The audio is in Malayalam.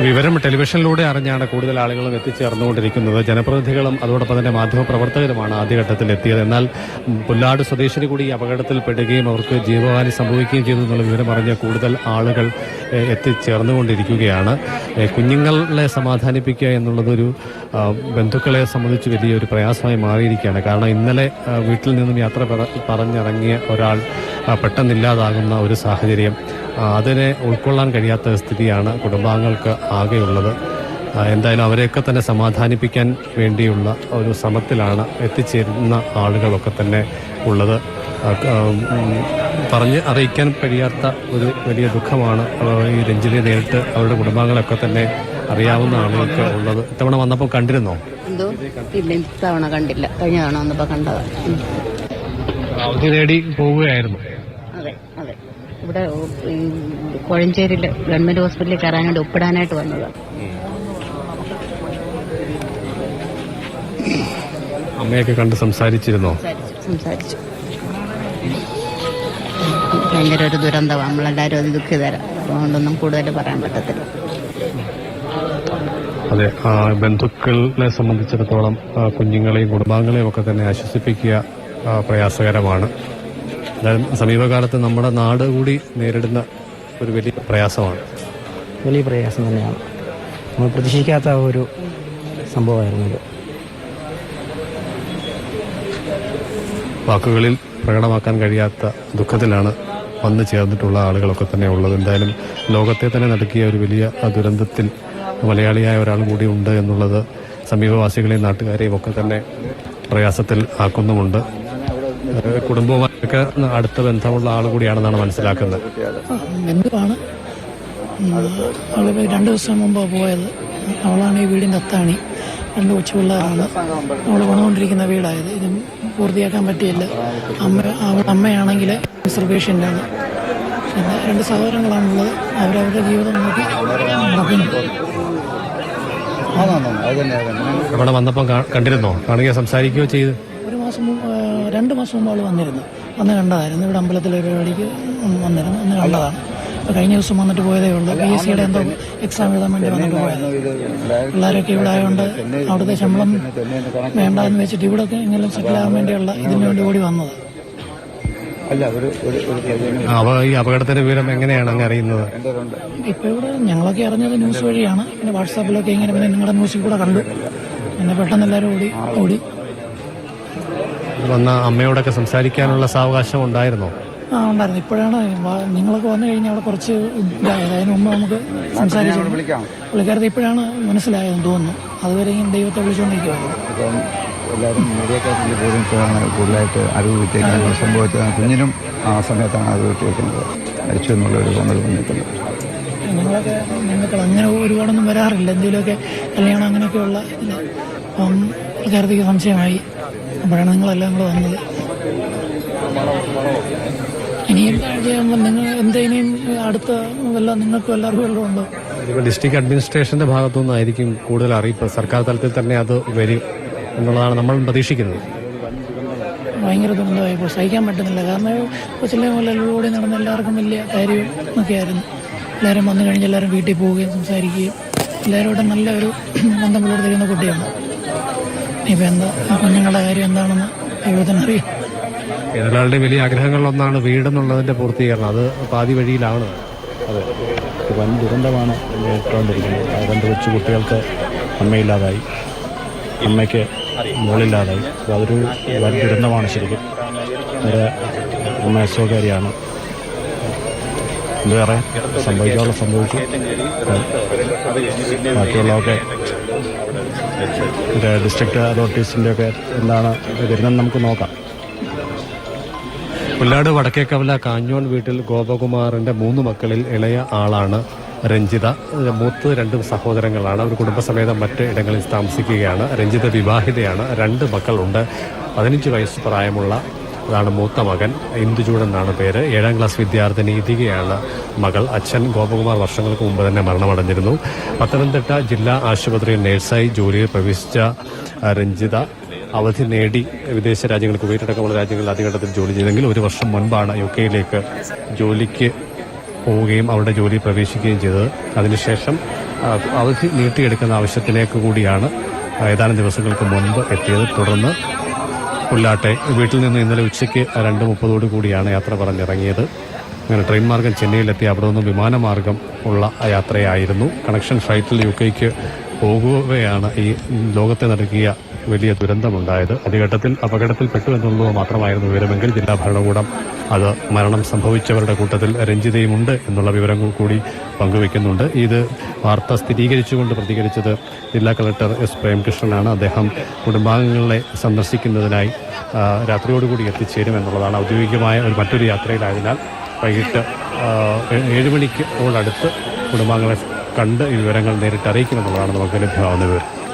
വിവരം ടെലിവിഷനിലൂടെ അറിഞ്ഞാണ് കൂടുതൽ ആളുകളും എത്തിച്ചേർന്നുകൊണ്ടിരിക്കുന്നത്. ജനപ്രതിനിധികളും അതോടൊപ്പം തന്നെ മാധ്യമപ്രവർത്തകരുമാണ് ആദ്യഘട്ടത്തിൽ എത്തിയത്. എന്നാൽ പുല്ലാട് സ്വദേശിനി കൂടി ഈ അപകടത്തിൽപ്പെടുകയും അവർക്ക് ജീവഹാനി സംഭവിക്കുകയും ചെയ്തു എന്നുള്ള വിവരം അറിഞ്ഞ് കൂടുതൽ ആളുകൾ എത്തിച്ചേർന്നുകൊണ്ടിരിക്കുകയാണ്. കുഞ്ഞുങ്ങളെ സമാധാനിപ്പിക്കുക എന്നുള്ളതൊരു ബന്ധുക്കളെ സംബന്ധിച്ച് വലിയൊരു പ്രയാസമായി മാറിയിരിക്കുകയാണ്. കാരണം ഇന്നലെ വീട്ടിൽ നിന്നും യാത്ര പറഞ്ഞിറങ്ങിയ ഒരാൾ പെട്ടെന്നില്ലാതാകുന്ന ഒരു സാഹചര്യം, അതിനെ ഉൾക്കൊള്ളാൻ കഴിയാത്ത സ്ഥിതിയാണ് കുടുംബാംഗങ്ങൾക്ക് ആകെയുള്ളത്. എന്തായാലും അവരെയൊക്കെ തന്നെ സമാധാനിപ്പിക്കാൻ വേണ്ടിയുള്ള ഒരു ശ്രമത്തിലാണ് എത്തിച്ചേരുന്ന ആളുകളൊക്കെ തന്നെ ഉള്ളത്. പറഞ്ഞ് അറിയിക്കാൻ കഴിയാത്ത ഒരു വലിയ ദുഃഖമാണ് ഈ രഞ്ജിനെ നേരിട്ട് അവരുടെ കുടുംബാംഗങ്ങളൊക്കെ തന്നെ അറിയാവുന്ന ആളുകൾക്ക് ഉള്ളത്. ഇത്തവണ വന്നപ്പോൾ കണ്ടിരുന്നോ? ഇല്ല, ഇത്തവണ കണ്ടില്ല. കഴിഞ്ഞ തവണ വന്നപ്പോൾ കണ്ടതാണ്. അവധി നേടി പോവുകയായിരുന്നു. അതെ അതെ, ഇവിടെ കോഴഞ്ചേരിയിലെ ഗവൺമെന്റ് ഹോസ്പിറ്റലിൽ കയറാൻ വേണ്ടി ഒപ്പിടാനായിട്ട് വന്നതാണ്. അമ്മയൊക്കെ കണ്ട് സംസാരിച്ചിരുന്നോ? സംസാരിച്ചു. ഭയങ്കര ഒരു ദുരന്തമാണ്. നമ്മളെല്ലാവരും അത് ദുഃഖിതരാണ്. അതുകൊണ്ടൊന്നും കൂടുതൽ പറയാൻ പറ്റത്തില്ല. അതെ, ബന്ധുക്കളെ സംബന്ധിച്ചിടത്തോളം കുഞ്ഞുങ്ങളെയും കുടുംബാംഗങ്ങളെയും ഒക്കെ തന്നെ ആശ്വസിപ്പിക്കുക പ്രയാസകരമാണ്. സമീപകാലത്ത് നമ്മുടെ നാട് കൂടി നേരിടുന്ന ഒരു വലിയ പ്രയാസമാണ്. വലിയ പ്രയാസം തന്നെയാണ്. നമ്മൾ പ്രതീക്ഷിക്കാത്ത ഒരു സംഭവമായിരുന്നു ഇത്. വാക്കുകളിൽ പ്രകടമാക്കാൻ കഴിയാത്ത ദുഃഖത്തിലാണ് വന്നു ചേർന്നിട്ടുള്ള ആളുകളൊക്കെ തന്നെ ഉള്ളത്. എന്തായാലും ലോകത്തെ തന്നെ നടുക്കിയ ഒരു വലിയ ദുരന്തത്തിൽ മലയാളിയായ ഒരാൾ കൂടി ഉണ്ട് എന്നുള്ളത് സമീപവാസികളെയും നാട്ടുകാരെയും ഒക്കെ തന്നെ പ്രയാസത്തിൽ ആക്കുന്നുമുണ്ട്. കുടുംബവുമായൊക്കെ അടുത്ത ബന്ധമുള്ള ആൾ കൂടിയാണെന്നാണ് മനസ്സിലാക്കുന്നത്. ബന്ധുവാണ്. അവൾ 2 ദിവസം മുമ്പാണ് പോയത്. അവളാണ് ഈ വീടിൻ്റെ അത്താണി. 2 കൊച്ചു പിള്ളേരാണ്. അവൾ പണിതുകൊണ്ടിരിക്കുന്ന വീടായത്. ഇത് പൂർത്തിയാക്കാൻ പറ്റിയില്ല. അമ്മയാണെങ്കിൽ റിസർവേഷനിലാണ്. പിന്നെ 2 സഹോദരങ്ങളാണുള്ളത്. അവരവരുടെ ജീവിതം നോക്കി നടക്കുന്നു. അവിടെ വന്നപ്പം കണ്ടിരുന്നോ? കാണുകയോ സംസാരിക്കുകയോ ചെയ്ത്? 2 മാസം മുമ്പ് അവൾ വന്ന് കണ്ടതായിരുന്നു. ഇവിടെ അമ്പലത്തിലെ പരിപാടിക്ക് വന്നിരുന്നു. അന്ന് കണ്ടതാണ്. കഴിഞ്ഞ ദിവസം വന്നിട്ട് പോയതേ ഉള്ളൂ. PSCയുടെ എന്തോ എക്സാം എഴുതാൻ വേണ്ടി വന്നിട്ട് പോയത്. പിള്ളേരൊക്കെ ഇവിടെ ആയതുകൊണ്ട് അവിടുത്തെ ശമ്പളം വേണ്ടെന്ന് വെച്ചിട്ട് ഇവിടെ എങ്ങനെയും സെറ്റിൽ ആകാൻ വേണ്ടിയുള്ള ഇതിനു വേണ്ടി ഓടി വന്നത്. ഈ അപകടത്തിന്റെ വിവരം എങ്ങനെയാണ് അങ്ങ് അറിയുന്നത്? ഇപ്പൊ ഇവിടെ ഞങ്ങളൊക്കെ അറിഞ്ഞത് ന്യൂസ് വഴിയാണ്. പിന്നെ വാട്സാപ്പിലൊക്കെ ഇങ്ങനെ പിന്നെ നിങ്ങളുടെ ന്യൂസിൽ കൂടെ കണ്ടു. പിന്നെ പെട്ടെന്ന് എല്ലാവരും ഓടി വന്ന അമ്മയോടൊക്കെ സംസാരിക്കാനുള്ള സാവകാശം ഉണ്ടായിരുന്നോ? ഉണ്ടായിരുന്നു. ഇപ്പോഴാണ് നിങ്ങളൊക്കെ വന്നു കഴിഞ്ഞാൽ അവിടെ കുറച്ച് ഇതായത്. അതിന് മുമ്പ് നമുക്ക് സംസാരിച്ചു. പുള്ളിക്കാരത്തെ ഇപ്പോഴാണ് മനസ്സിലായതെന്ന് തോന്നുന്നു. അതുവരെയും ദൈവത്തെ വിളിച്ചുകൊണ്ടിരിക്കുകയായിരുന്നു. എല്ലാവരും മീഡിയക്കാരിൽ പോലും ഇപ്പോഴാണ് കൂടുതലായിട്ട് അറിവ് കിട്ടിയേക്കുന്നത്. സംഭവിച്ചത് കുഞ്ഞിനും ആ സമയത്താണ് അറിവ് കിട്ടിയേക്കുന്നത്. മരിച്ചു എന്നുള്ള ഒരു തോന്നൽ വന്നിട്ടുണ്ട്. ഞങ്ങൾക്ക് അങ്ങനെ ഒരുപാടൊന്നും വരാറില്ല. എന്തെങ്കിലുമൊക്കെ കല്യാണം അങ്ങനെയൊക്കെയുള്ള ഇതിൽ അപ്പം പുള്ളിക്കാരത്തേക്ക് സംശയമായി. അപ്പോഴാണ് നിങ്ങളെല്ലാം കൂടെ വന്നത്. ഇനി എന്താ ചെയ്യുമ്പോൾ നിങ്ങൾ എന്തെങ്കിലും അടുത്ത വല്ല നിങ്ങൾക്കും എല്ലാവർക്കും വല്ലതും ഉണ്ടോ? ഡിസ്ട്രിക്ട് അഡ്മിനിസ്ട്രേഷന്റെ ഭാഗത്തുനിന്നായിരിക്കും കൂടുതൽ അറിയിപ്പ്. സർക്കാർ തലത്തിൽ തന്നെ അത് വരും എന്നുള്ളതാണ് നമ്മൾ പ്രതീക്ഷിക്കുന്നത്. ഭയങ്കര ദുരന്തമായി. ഇപ്പോൾ സഹിക്കാൻ പറ്റുന്നില്ല. കാരണം കൊച്ചിലെ മുതലൂടെ നടന്ന എല്ലാവർക്കും വലിയ കാര്യം ഒക്കെയായിരുന്നു. എല്ലാവരും വന്നു കഴിഞ്ഞ് എല്ലാവരും വീട്ടിൽ പോവുകയും സംസാരിക്കുകയും എല്ലാവരോടും നല്ലൊരു ബന്ധം പുലർത്തിക്കുന്ന കുട്ടിയാണ്. ഇപ്പം എന്താ കുഞ്ഞുങ്ങളുടെ കാര്യം എന്താണെന്ന് ദൈവത്തിനറിയാം. ഏതൊരാളുടെ വലിയ ആഗ്രഹങ്ങളിലൊന്നാണ് വീടെന്നുള്ളതിന്റെ പൂർത്തീകരണം. അത് പാതി വഴിയിലാണ്. അതെ, വൻ ദുരന്തമാണ് നേരിട്ടുകൊണ്ടിരിക്കുന്നത്. 2 കൊച്ചു കുട്ടികൾക്ക് അമ്മയില്ലാതായി, അമ്മയ്ക്ക് മോളില്ലാതായി. അതൊരു വൻ ദുരന്തമാണ് ശരിക്കും. ഒരു അമ്മ അസുഖകാരിയാണ്. എന്ത് പറയാൻ, സംഭവിക്കാനുള്ള സംഭവിച്ചു. ബാക്കിയുള്ളതൊക്കെ ഡിസ്ട്രിക്ട് അതോറിറ്റീസിൻ്റെ ഒക്കെ എന്താണ് വരുന്നതെന്ന് നമുക്ക് നോക്കാം. പുല്ലാട് വടക്കേക്കവല കാഞ്ഞോൺ വീട്ടിൽ ഗോപകുമാറിന്റെ 3 മക്കളിൽ ഇളയ ആളാണ് രഞ്ജിത. മൂത്ത് 2 സഹോദരങ്ങളാണ്. അവർ കുടുംബസമേതം മറ്റ് ഇടങ്ങളിൽ താമസിക്കുകയാണ്. രഞ്ജിത വിവാഹിതയാണ്. 2 മക്കളുണ്ട്. 15 വയസ്സ് പ്രായമുള്ള അതാണ് മൂത്ത മകൻ. ഇന്ദുചൂഡ് എന്നാണ് പേര്. 7ാം ക്ലാസ് വിദ്യാർത്ഥിനി ഇതികയാണ് മകൾ. അച്ഛൻ ഗോപകുമാർ വർഷങ്ങൾക്ക് മുമ്പ് തന്നെ മരണമടഞ്ഞിരുന്നു. പത്തനംതിട്ട ജില്ലാ ആശുപത്രിയിൽ നഴ്സായി ജോലിയിൽ പ്രവേശിച്ച രഞ്ജിത അവധി നേടി വിദേശ രാജ്യങ്ങൾ, കുവൈറ്റ് അടക്കമുള്ള രാജ്യങ്ങളിൽ ആദ്യഘട്ടത്തിൽ ജോലി ചെയ്തെങ്കിൽ 1 വർഷം മുൻപാണ് UK ജോലിക്ക് പോവുകയും അവിടെ ജോലി പ്രവേശിക്കുകയും ചെയ്തത്. അതിനുശേഷം അവധി നീട്ടിയെടുക്കുന്ന ആവശ്യത്തിലേക്ക് കൂടിയാണ് ഏതാനും ദിവസങ്ങൾക്ക് മുൻപ് എത്തിയത്. തുടർന്ന് പുല്ലാട്ടെ വീട്ടിൽ നിന്ന് ഇന്നലെ ഉച്ചയ്ക്ക് 2:30 കൂടിയാണ് യാത്ര പറഞ്ഞിറങ്ങിയത്. അങ്ങനെ ട്രെയിൻ മാർഗം ചെന്നൈയിലെത്തി അവിടെ നിന്ന് വിമാനമാർഗം ഉള്ള യാത്രയായിരുന്നു. കണക്ഷൻ ഫ്ലൈറ്റിൽ UK പോകുകയാണ് ഈ ലോകത്തെ നടുക്കിയ വലിയ ദുരന്തമുണ്ടായത്. ആദ്യഘട്ടത്തിൽ അപകടത്തിൽപ്പെട്ടു എന്നുള്ളത് മാത്രമായിരുന്നു വിവരമെങ്കിൽ ജില്ലാ ഭരണകൂടം അത് മരണം സംഭവിച്ചവരുടെ കൂട്ടത്തിൽ രഞ്ജിതയുമുണ്ട് എന്നുള്ള വിവരങ്ങൾ കൂടി പങ്കുവെക്കുന്നുണ്ട്. ഇത് വാർത്ത സ്ഥിരീകരിച്ചുകൊണ്ട് പ്രതികരിച്ചത് ജില്ലാ കളക്ടർ S. പ്രേംകൃഷ്ണനാണ്. അദ്ദേഹം കുടുംബാംഗങ്ങളെ സന്ദർശിക്കുന്നതിനായി രാത്രിയോടുകൂടി എത്തിച്ചേരും എന്നുള്ളതാണ്. ഔദ്യോഗികമായ മറ്റൊരു യാത്രയിലായതിനാൽ വൈകിട്ട് 7 മണിക്ക് അടുത്ത് കുടുംബാംഗങ്ങളെ കണ്ട് ഈ വിവരങ്ങൾ നേരിട്ട് അറിയിക്കുമെന്നുള്ളതാണ് നമുക്ക് ലഭ്യമാകുന്ന വിവരം.